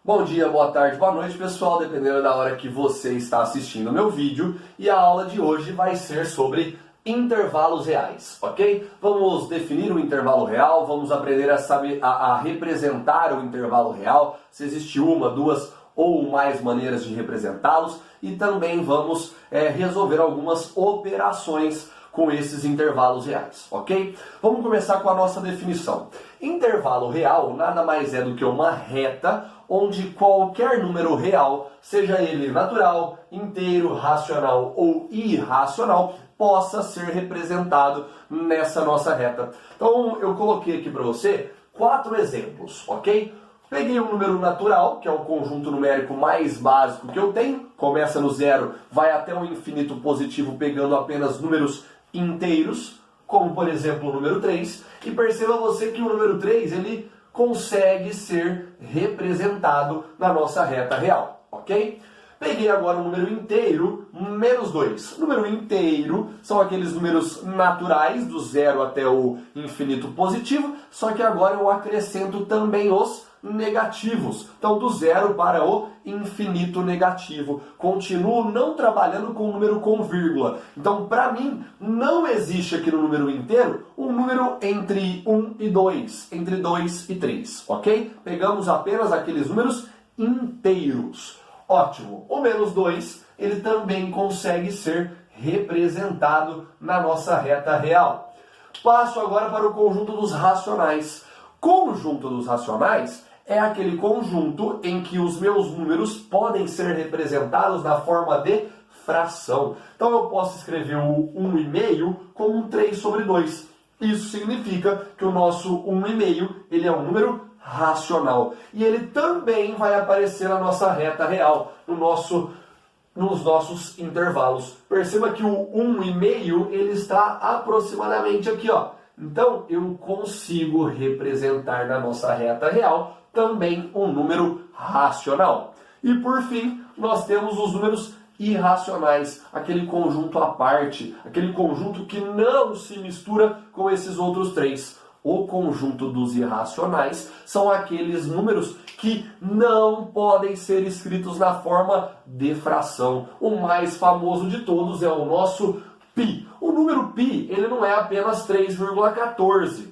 Bom dia, boa tarde, boa noite, pessoal, dependendo da hora que você está assistindo o meu vídeo. E a aula de hoje vai ser sobre intervalos reais, ok? Vamos definir o intervalo real, vamos aprender a saber a representar o intervalo real, se existe uma, duas ou mais maneiras de representá-los, e também vamos resolver algumas operações com esses intervalos reais, ok? Vamos começar com a nossa definição. Intervalo real nada mais é do que uma reta onde qualquer número real, seja ele natural, inteiro, racional ou irracional, possa ser representado nessa nossa reta. Então eu coloquei aqui para você 4 exemplos, ok? Peguei um número natural, que é o conjunto numérico mais básico que eu tenho, começa no zero, vai até o infinito positivo pegando apenas números inteiros, como por exemplo o número 3, e perceba você que o número 3 ele consegue ser representado na nossa reta real, ok? Peguei agora um número inteiro, menos 2. Número inteiro são aqueles números naturais, do zero até o infinito positivo, só que agora eu acrescento também os negativos. Então, do zero para o infinito negativo. Continuo não trabalhando com o número com vírgula. Então, para mim, não existe aqui no número inteiro um número entre 1 e 2, entre 2 e 3, ok? Pegamos apenas aqueles números inteiros. Ótimo. O menos 2, ele também consegue ser representado na nossa reta real. Passo agora para o conjunto dos racionais. Conjunto dos racionais é aquele conjunto em que os meus números podem ser representados na forma de fração. Então eu posso escrever o 1,5 como um 3 sobre 2. Isso significa que o nosso 1,5 ele é um número racional. E ele também vai aparecer na nossa reta real, nos nossos intervalos. Perceba que o 1,5 ele está aproximadamente aqui, ó. Então, eu consigo representar na nossa reta real também um número racional. E por fim, nós temos os números irracionais, aquele conjunto à parte, aquele conjunto que não se mistura com esses outros três. O conjunto dos irracionais são aqueles números que não podem ser escritos na forma de fração. O mais famoso de todos é o nosso π. O número π, ele não é apenas 3,14.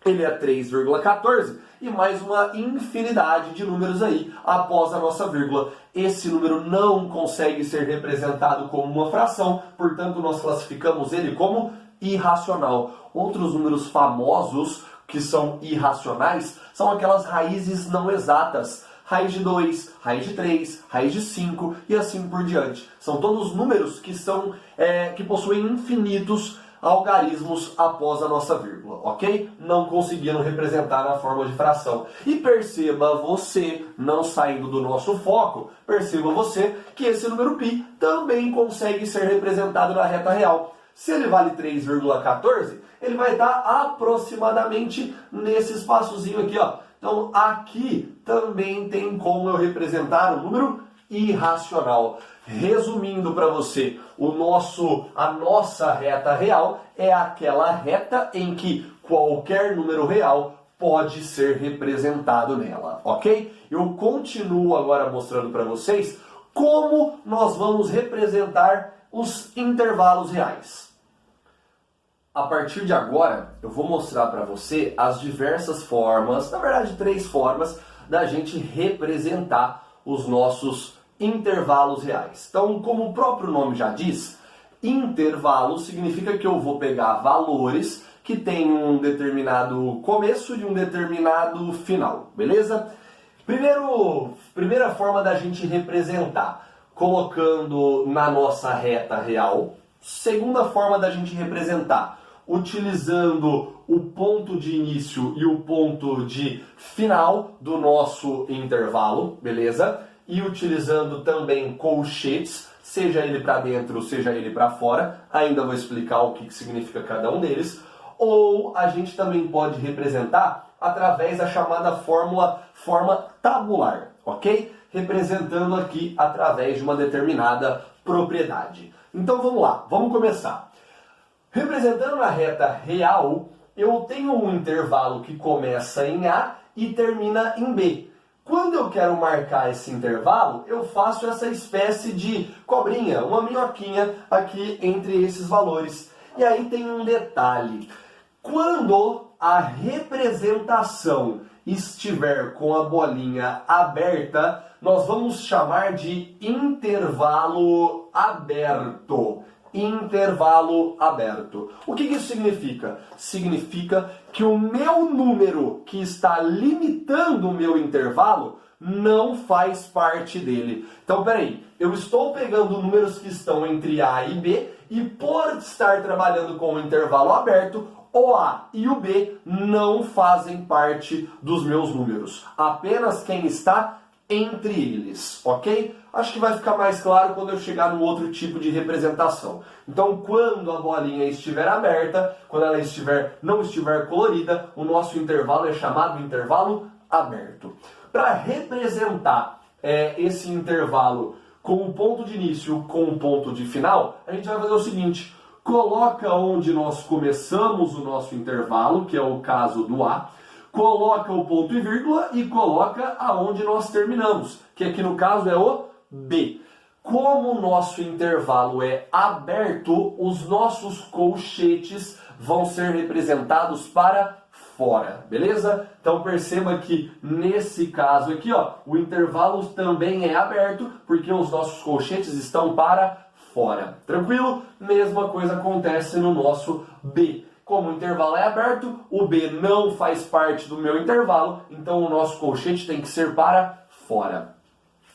Ele é 3,14 e mais uma infinidade de números aí após a nossa vírgula. Esse número não consegue ser representado como uma fração, portanto nós classificamos ele como irracional. Outros números famosos que são irracionais são aquelas raízes não exatas. Raiz de 2, raiz de 3, raiz de 5 e assim por diante. São todos números que possuem infinitos algarismos após a nossa vírgula, ok? Não conseguindo representar na forma de fração. E perceba você, não saindo do nosso foco, perceba você que esse número π também consegue ser representado na reta real. Se ele vale 3,14, ele vai estar aproximadamente nesse espaçozinho aqui, ó. Então, aqui também tem como eu representar um número irracional. Resumindo para você, a nossa reta real é aquela reta em que qualquer número real pode ser representado nela, ok? Eu continuo agora mostrando para vocês como nós vamos representar os intervalos reais. A partir de agora, eu vou mostrar para você as diversas formas, na verdade 3 formas, da gente representar os nossos intervalos reais. Então, como o próprio nome já diz, intervalo significa que eu vou pegar valores que têm um determinado começo e um determinado final, beleza? Primeira forma da gente representar, colocando na nossa reta real. Segunda forma da gente representar, utilizando o ponto de início e o ponto de final do nosso intervalo, beleza? E utilizando também colchetes, seja ele para dentro, seja ele para fora. Ainda vou explicar o que significa cada um deles. Ou a gente também pode representar através da chamada forma tabular, ok? Representando aqui através de uma determinada propriedade. Então vamos lá, vamos começar. Representando na reta real, eu tenho um intervalo que começa em A e termina em B. Quando eu quero marcar esse intervalo, eu faço essa espécie de cobrinha, uma minhoquinha aqui entre esses valores. E aí tem um detalhe. Quando a representação estiver com a bolinha aberta, nós vamos chamar de intervalo aberto. Intervalo aberto. O que isso significa? Significa que o meu número que está limitando o meu intervalo não faz parte dele. Então, peraí, eu estou pegando números que estão entre A e B e por estar trabalhando com o intervalo aberto, o A e o B não fazem parte dos meus números. Apenas quem está entre eles, ok? Acho que vai ficar mais claro quando eu chegar no outro tipo de representação. Então, quando a bolinha estiver aberta, quando ela não estiver colorida, o nosso intervalo é chamado intervalo aberto. Para representar esse intervalo com um ponto de início com um ponto de final, a gente vai fazer o seguinte: coloca onde nós começamos o nosso intervalo, que é o caso do A, coloca o ponto e vírgula e coloca aonde nós terminamos, que aqui no caso é o B. Como o nosso intervalo é aberto, os nossos colchetes vão ser representados para fora, beleza? Então perceba que nesse caso aqui, ó, o intervalo também é aberto, porque os nossos colchetes estão para fora. Tranquilo? Mesma coisa acontece no nosso B. Como o intervalo é aberto, o B não faz parte do meu intervalo, então o nosso colchete tem que ser para fora.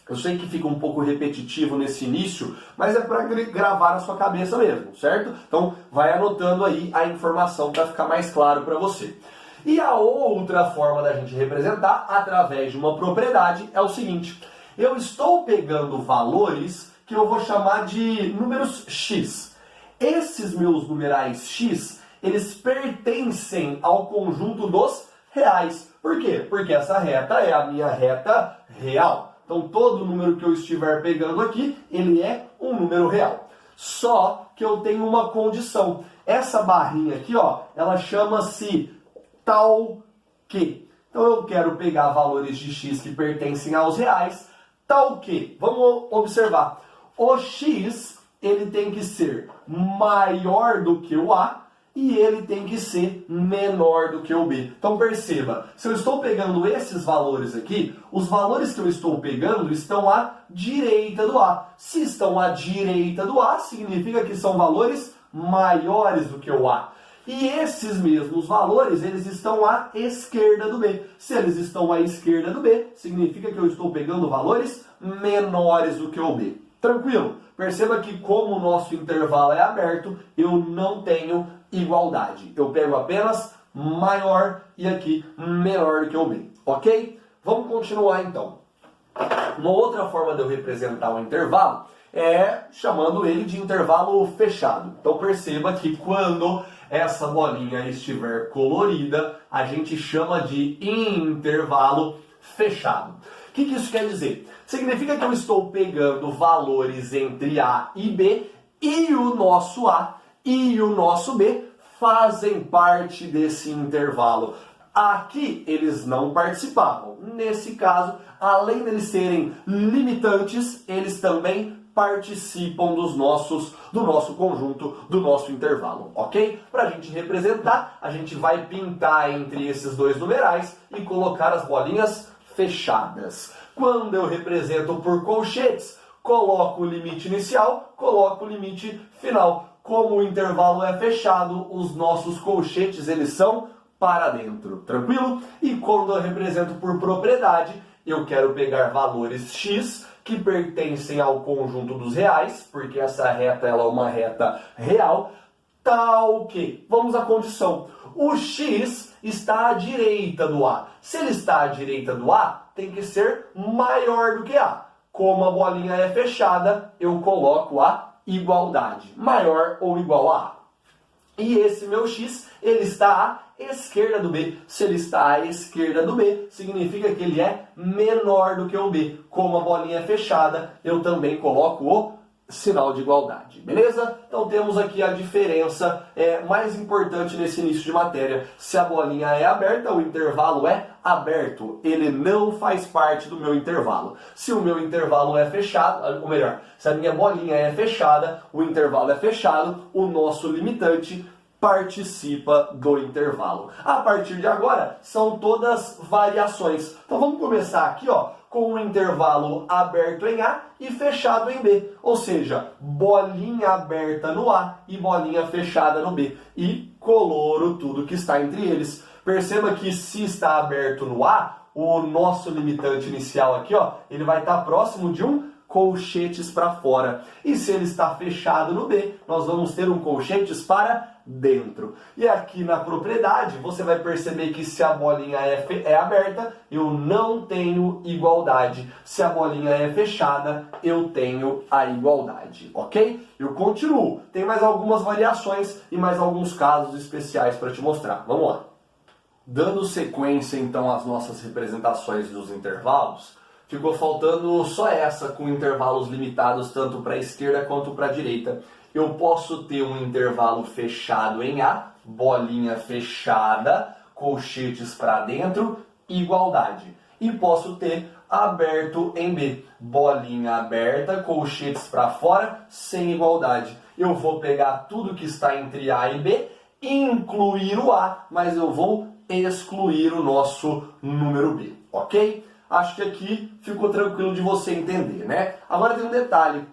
Eu sei que fica um pouco repetitivo nesse início, mas é para gravar na sua cabeça mesmo, certo? Então vai anotando aí a informação para ficar mais claro para você. E a outra forma da gente representar através de uma propriedade é o seguinte: eu estou pegando valores que eu vou chamar de números x. Esses meus numerais x, eles pertencem ao conjunto dos reais. Por quê? Porque essa reta é a minha reta real. Então todo número que eu estiver pegando aqui, ele é um número real. Só que eu tenho uma condição. Essa barrinha aqui, ó, ela chama-se tal que. Então eu quero pegar valores de x que pertencem aos reais, tal que. Vamos observar. O x, ele tem que ser maior do que o A e ele tem que ser menor do que o B. Então perceba, se eu estou pegando esses valores aqui, os valores que eu estou pegando estão à direita do A. Se estão à direita do A, significa que são valores maiores do que o A. E esses mesmos valores, eles estão à esquerda do B. Se eles estão à esquerda do B, significa que eu estou pegando valores menores do que o B. Tranquilo? Perceba que como o nosso intervalo é aberto, eu não tenho igualdade. Eu pego apenas maior e aqui menor do que o B. Ok? Vamos continuar então. Uma outra forma de eu representar o intervalo é chamando ele de intervalo fechado. Então perceba que quando essa bolinha estiver colorida, a gente chama de intervalo fechado. O que isso quer dizer? Significa que eu estou pegando valores entre A e B e o nosso A e o nosso B fazem parte desse intervalo. Aqui eles não participavam. Nesse caso, além de eles serem limitantes, eles também participam do nosso conjunto, do nosso intervalo, ok? Para a gente representar, a gente vai pintar entre esses dois numerais e colocar as bolinhas fechadas. Quando eu represento por colchetes, coloco o limite inicial, coloco o limite final. Como o intervalo é fechado, os nossos colchetes eles são para dentro, tranquilo? E quando eu represento por propriedade, eu quero pegar valores x que pertencem ao conjunto dos reais, porque essa reta ela é uma reta real, tal que, vamos à condição, o x está à direita do A. Se ele está à direita do A, tem que ser maior do que A. Como a bolinha é fechada, eu coloco a igualdade, maior ou igual a A. E esse meu x, ele está à esquerda do B. Se ele está à esquerda do B, significa que ele é menor do que o B. Como a bolinha é fechada, eu também coloco o sinal de igualdade, beleza? Então temos aqui a diferença mais importante nesse início de matéria. Se a bolinha é aberta, o intervalo é aberto. Ele não faz parte do meu intervalo. Se o meu intervalo é fechado, ou melhor, se a minha bolinha é fechada, o intervalo é fechado, o nosso limitante participa do intervalo. A partir de agora, são todas variações. Então vamos começar aqui, ó, com um intervalo aberto em A e fechado em B. Ou seja, bolinha aberta no A e bolinha fechada no B. E coloro tudo que está entre eles. Perceba que se está aberto no A, o nosso limitante inicial aqui, ó, ele vai estar próximo de um colchetes para fora. E se ele está fechado no B, nós vamos ter um colchetes para dentro. E aqui na propriedade, você vai perceber que se a bolinha é aberta, eu não tenho igualdade. Se a bolinha é fechada, eu tenho a igualdade, ok? Eu continuo. Tem mais algumas variações e mais alguns casos especiais para te mostrar. Vamos lá. Dando sequência, então, às nossas representações dos intervalos, ficou faltando só essa, com intervalos limitados tanto para a esquerda quanto para a direita. Eu posso ter um intervalo fechado em A, bolinha fechada, colchetes para dentro, igualdade. E posso ter aberto em B, bolinha aberta, colchetes para fora, sem igualdade. Eu vou pegar tudo que está entre A e B, incluir o A, mas eu vou excluir o nosso número B, ok? Acho que aqui ficou tranquilo de você entender, né? Agora tem um detalhe.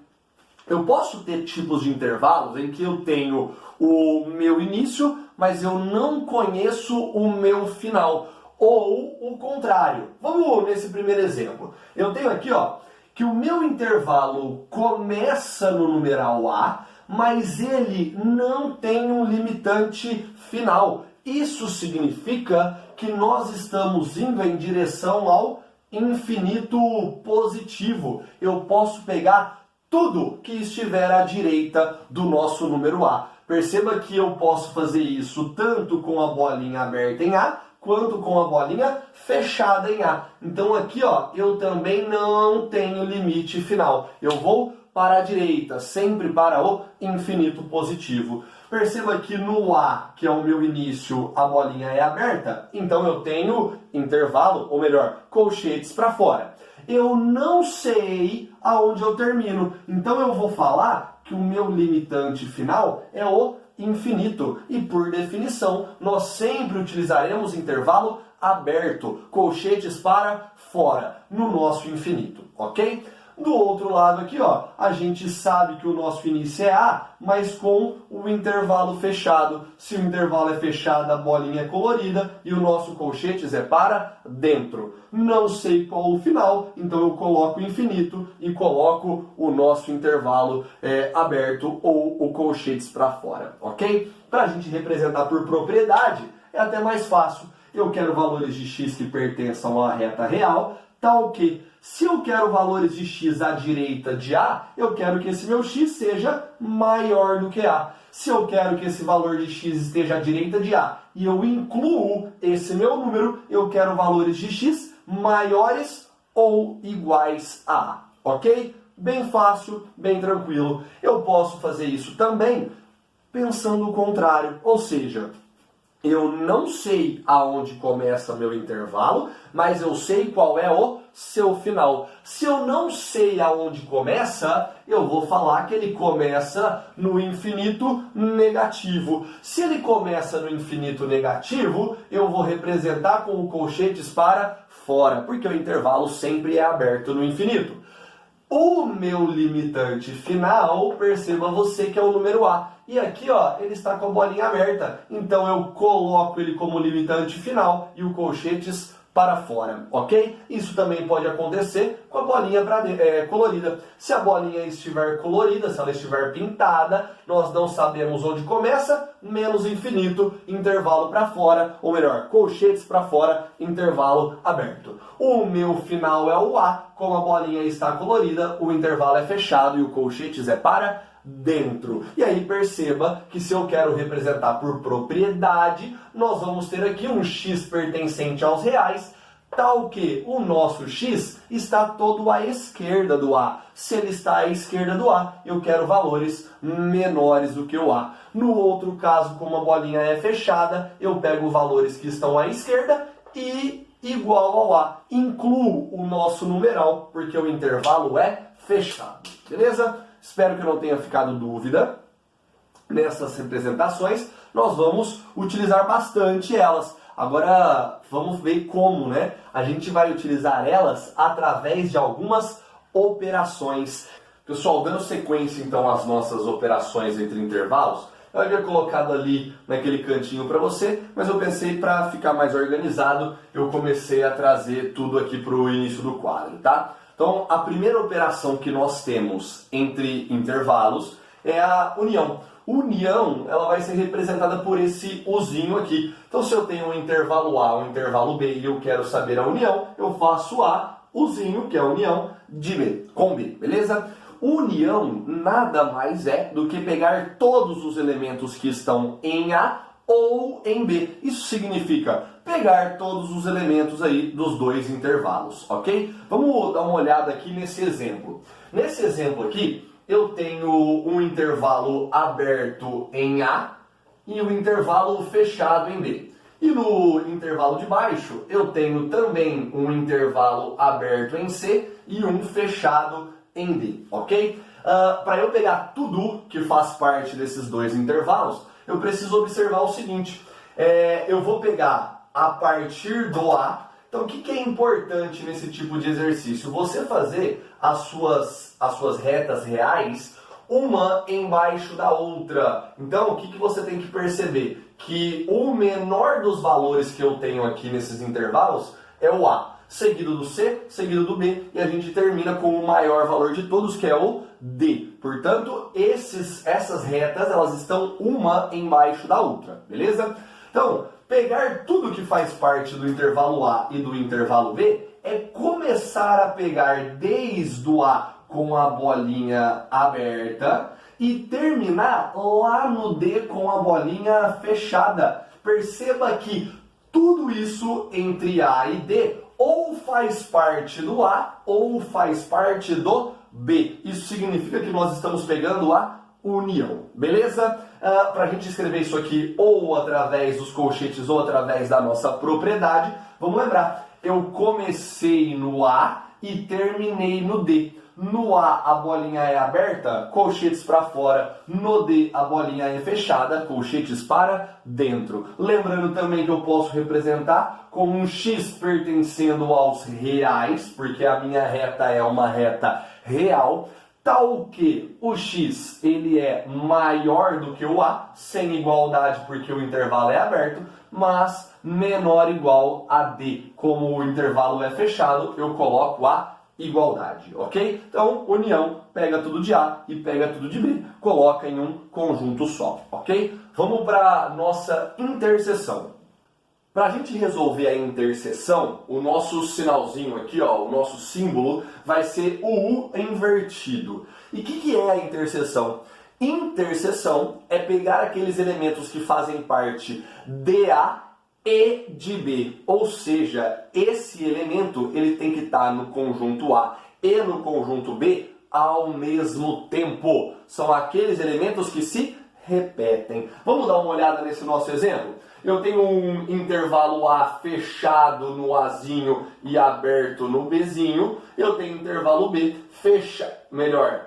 Eu posso ter tipos de intervalos em que eu tenho o meu início, mas eu não conheço o meu final. Ou o contrário. Vamos nesse primeiro exemplo. Eu tenho aqui, ó, que o meu intervalo começa no numeral A, mas ele não tem um limitante final. Isso significa que nós estamos indo em direção ao infinito positivo. Eu posso pegar tudo que estiver à direita do nosso número A. Perceba que eu posso fazer isso tanto com a bolinha aberta em A, quanto com a bolinha fechada em A. Então aqui, ó, eu também não tenho limite final. Eu vou para a direita, sempre para o infinito positivo. Perceba que no A, que é o meu início, a bolinha é aberta, então eu tenho intervalo, ou melhor, colchetes para fora. Eu não sei aonde eu termino, então eu vou falar que o meu limitante final é o infinito. E por definição, nós sempre utilizaremos intervalo aberto, colchetes para fora, no nosso infinito, ok? Do outro lado aqui, ó, a gente sabe que o nosso início é A, mas com o intervalo fechado. Se o intervalo é fechado, a bolinha é colorida e o nosso colchetes é para dentro. Não sei qual o final, então eu coloco infinito e coloco o nosso intervalo aberto ou o colchetes para fora, ok? Para a gente representar por propriedade, é até mais fácil. Eu quero valores de x que pertençam à reta real, tal que, se eu quero valores de x à direita de A, eu quero que esse meu x seja maior do que A. Se eu quero que esse valor de x esteja à direita de A e eu incluo esse meu número, eu quero valores de x maiores ou iguais a A, ok? Bem fácil, bem tranquilo. Eu posso fazer isso também pensando o contrário, ou seja, eu não sei aonde começa meu intervalo, mas eu sei qual é o seu final. Se eu não sei aonde começa, eu vou falar que ele começa no infinito negativo. Se ele começa no infinito negativo, eu vou representar com o colchetes para fora, porque o intervalo sempre é aberto no infinito. O meu limitante final, perceba você que é o número A. E aqui, ó, ele está com a bolinha aberta. Então eu coloco ele como limitante final e o colchetes para fora, ok? Isso também pode acontecer com a bolinha colorida. Se a bolinha estiver colorida, se ela estiver pintada, nós não sabemos onde começa, menos infinito, intervalo para fora, ou melhor, colchetes para fora, intervalo aberto. O meu final é o A, como a bolinha está colorida, o intervalo é fechado e o colchetes é para dentro. E aí perceba que se eu quero representar por propriedade, nós vamos ter aqui um x pertencente aos reais, tal que o nosso x está todo à esquerda do A. Se ele está à esquerda do A, eu quero valores menores do que o A. No outro caso, como a bolinha é fechada, eu pego valores que estão à esquerda e igual ao A. Incluo o nosso numeral, porque o intervalo é fechado. Beleza? Espero que não tenha ficado dúvida. Nessas representações, nós vamos utilizar bastante elas. Agora, vamos ver como, né? A gente vai utilizar elas através de algumas operações. Pessoal, dando sequência, então, às nossas operações entre intervalos, eu havia colocado ali naquele cantinho para você, mas eu pensei para ficar mais organizado, eu comecei a trazer tudo aqui para o início do quadro, tá? Então, a primeira operação que nós temos entre intervalos é a união. União, ela vai ser representada por esse Uzinho aqui. Então, se eu tenho um intervalo A, um intervalo B e eu quero saber a união, eu faço A, Uzinho, que é a união, de B, com B, beleza? União nada mais é do que pegar todos os elementos que estão em A ou em B. Isso significa pegar todos os elementos aí dos dois intervalos, ok? Vamos dar uma olhada aqui nesse exemplo. Nesse exemplo aqui, eu tenho um intervalo aberto em A e um intervalo fechado em B. E no intervalo de baixo, eu tenho também um intervalo aberto em C e um fechado em D, ok? Para eu pegar tudo que faz parte desses dois intervalos, eu preciso observar o seguinte. Eu vou pegar a partir do A. Então, o que é importante nesse tipo de exercício? Você fazer as suas retas reais, uma embaixo da outra. Então, o que você tem que perceber? Que o menor dos valores que eu tenho aqui nesses intervalos é o A, seguido do C, seguido do B, e a gente termina com o maior valor de todos, que é o D. Portanto, essas retas, elas estão uma embaixo da outra, beleza? Então, pegar tudo que faz parte do intervalo A e do intervalo B é começar a pegar desde o A com a bolinha aberta e terminar lá no D com a bolinha fechada. Perceba que tudo isso entre A e D ou faz parte do A ou faz parte do B. Isso significa que nós estamos pegando a união, beleza? Para a gente escrever isso aqui ou através dos colchetes ou através da nossa propriedade, vamos lembrar, eu comecei no A e terminei no D. No A a bolinha é aberta, colchetes para fora. No D a bolinha é fechada, colchetes para dentro. Lembrando também que eu posso representar com um X pertencendo aos reais, porque a minha reta é uma reta real, tal que o X ele é maior do que o A, sem igualdade porque o intervalo é aberto, mas menor ou igual a D. Como o intervalo é fechado, eu coloco a igualdade, ok? Então, união, pega tudo de A e pega tudo de B, coloca em um conjunto só, ok? Vamos para a nossa interseção. Para a gente resolver a interseção, o nosso sinalzinho aqui, ó, o nosso símbolo, vai ser o U invertido. E o que é a interseção? Interseção é pegar aqueles elementos que fazem parte de A e de B, ou seja, esse elemento ele tem que estar no conjunto A e no conjunto B ao mesmo tempo. São aqueles elementos que se repetem. Vamos dar uma olhada nesse nosso exemplo? Eu tenho um intervalo A fechado no Azinho e aberto no Bzinho. Eu tenho intervalo B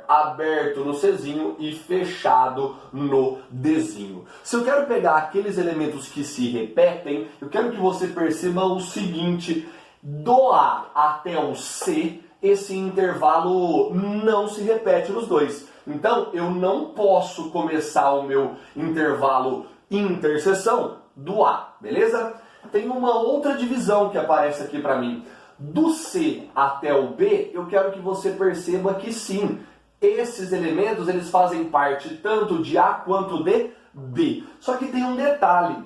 aberto no Czinho e fechado no Dzinho. Se eu quero pegar aqueles elementos que se repetem, eu quero que você perceba o seguinte: do A até o C, esse intervalo não se repete nos dois. Então, eu não posso começar o meu intervalo interseção do A, beleza? Tem uma outra divisão que aparece aqui para mim. Do C até o B, eu quero que você perceba que sim, esses elementos eles fazem parte tanto de A quanto de B. Só que tem um detalhe,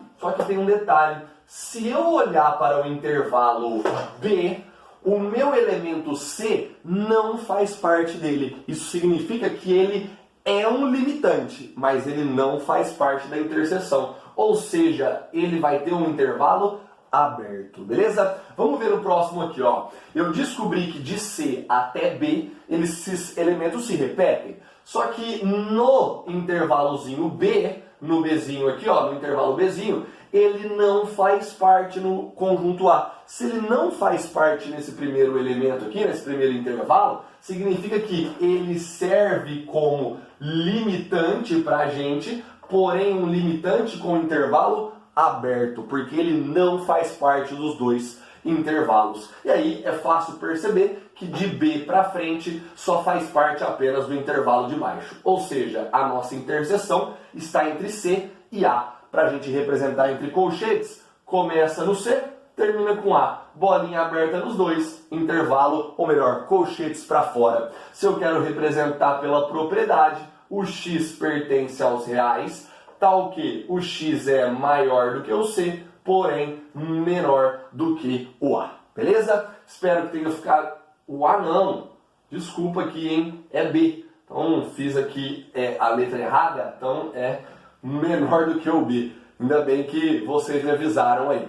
Se eu olhar para o intervalo B, o meu elemento C não faz parte dele. Isso significa que ele é um limitante, mas ele não faz parte da interseção. Ou seja, ele vai ter um intervalo aberto, beleza? Vamos ver o próximo aqui, ó. Eu descobri que de C até B, esses elementos se repetem. Só que no intervalozinho B, no Bzinho aqui, ó, no intervalo Bzinho, ele não faz parte no conjunto A. Se ele não faz parte nesse primeiro elemento aqui, nesse primeiro intervalo, significa que ele serve como limitante para a gente, porém um limitante com intervalo aberto, porque ele não faz parte dos dois intervalos. E aí é fácil perceber que de B para frente só faz parte apenas do intervalo de baixo. Ou seja, a nossa interseção está entre C e A. Para a gente representar entre colchetes, começa no C, termina com A. Bolinha aberta nos dois, intervalo, ou melhor, colchetes para fora. Se eu quero representar pela propriedade, o X pertence aos reais, tal que o X é maior do que o C, porém menor do que o A. Beleza? Espero que tenha ficado... O A não. Desculpa aqui, hein? É B. Então fiz aqui a letra errada, então é menor do que o B. Ainda bem que vocês me avisaram aí.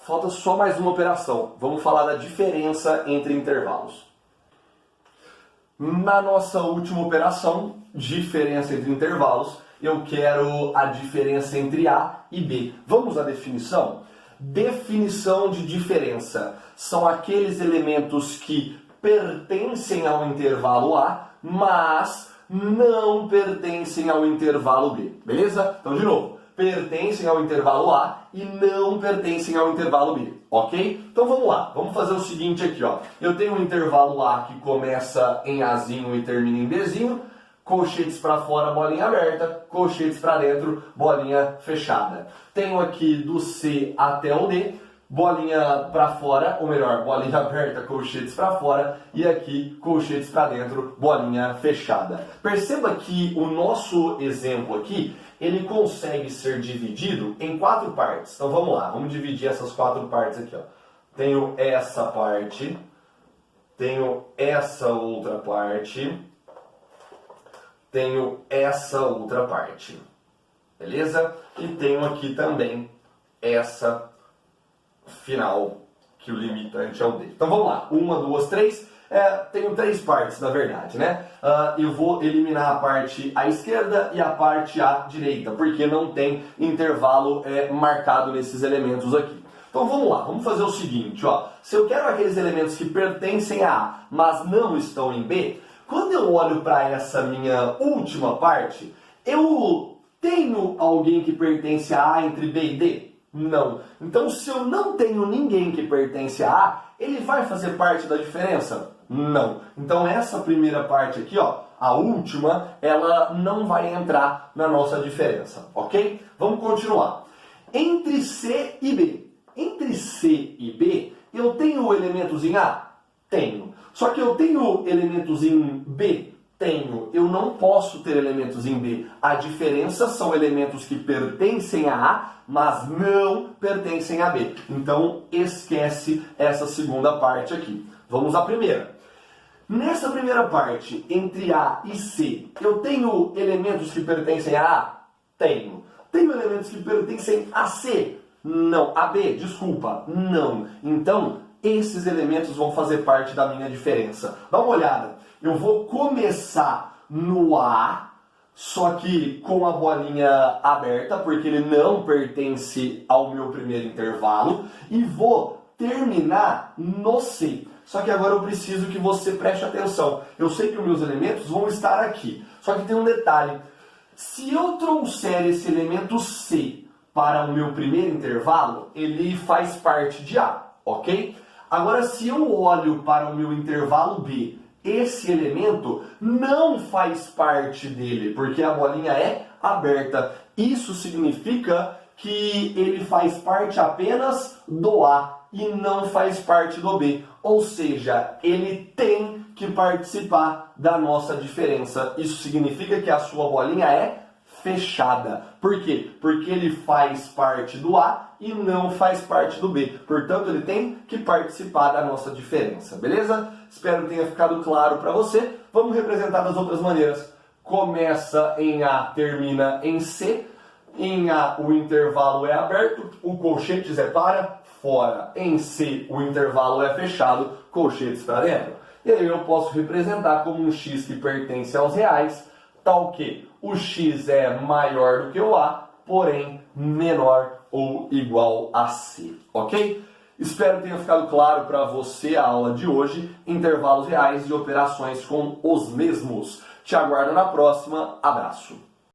Falta só mais uma operação. Vamos falar da diferença entre intervalos. Na nossa última operação, diferença entre intervalos, eu quero a diferença entre A e B. Vamos à definição? Definição de diferença. São aqueles elementos que pertencem ao intervalo A, mas não pertencem ao intervalo B. Beleza? Então, de novo. Pertencem ao intervalo A e não pertencem ao intervalo B, ok? Então vamos lá, vamos fazer o seguinte aqui, ó. Eu tenho um intervalo A que começa em Azinho e termina em Bzinho, colchetes para fora, bolinha aberta, colchetes para dentro, bolinha fechada. Tenho aqui do C até o D, bolinha para fora, ou melhor, bolinha aberta, colchetes para fora, e aqui colchetes para dentro, bolinha fechada. Perceba que o nosso exemplo aqui, ele consegue ser dividido em 4 partes. Então vamos lá, vamos dividir essas 4 partes aqui, ó. Tenho essa parte, tenho essa outra parte, tenho essa outra parte, beleza? E tenho aqui também essa final, que o limitante é o D. Então vamos lá, 1, 2, 3, tenho 3 partes na verdade, né? Eu vou eliminar a parte à esquerda e a parte à direita, porque não tem intervalo marcado nesses elementos aqui. Então vamos lá, vamos fazer o seguinte, ó. Se eu quero aqueles elementos que pertencem a A, mas não estão em B, quando eu olho para essa minha última parte, eu tenho alguém que pertence a A entre B e D? Não. Então, se eu não tenho ninguém que pertence a A, ele vai fazer parte da diferença? Não. Então, essa primeira parte aqui, ó, a última, ela não vai entrar na nossa diferença, ok? Vamos continuar. Entre C e B. Entre C e B, eu tenho elementos em A? Tenho. Só que eu tenho elementos em B? Tenho. Eu não posso ter elementos em B. A diferença são elementos que pertencem a A, mas não pertencem a B. Então, esquece essa segunda parte aqui. Vamos à primeira. Nessa primeira parte, entre A e C, eu tenho elementos que pertencem a A? Tenho. Tenho elementos que pertencem a C? Não. A B, desculpa, não. Então, esses elementos vão fazer parte da minha diferença. Dá uma olhada. Eu vou começar no A, só que com a bolinha aberta, porque ele não pertence ao meu primeiro intervalo, e vou terminar no C. Só que agora eu preciso que você preste atenção. Eu sei que os meus elementos vão estar aqui, só que tem um detalhe. Se eu trouxer esse elemento C para o meu primeiro intervalo, ele faz parte de A, ok? Agora, se eu olho para o meu intervalo B, esse elemento não faz parte dele, porque a bolinha é aberta. Isso significa que ele faz parte apenas do A e não faz parte do B. Ou seja, ele tem que participar da nossa diferença. Isso significa que a sua bolinha é fechada. Por quê? Porque ele faz parte do A e não faz parte do B. Portanto, ele tem que participar da nossa diferença. Beleza? Espero que tenha ficado claro para você. Vamos representar das outras maneiras. Começa em A, termina em C. Em A, o intervalo é aberto, o colchetes é para fora. Em C, o intervalo é fechado, colchetes para dentro. E aí eu posso representar como um x que pertence aos reais, tal que o x é maior do que o A, porém menor ou igual a C, ok? Espero que tenha ficado claro para você a aula de hoje, intervalos reais e operações com os mesmos. Te aguardo na próxima, abraço!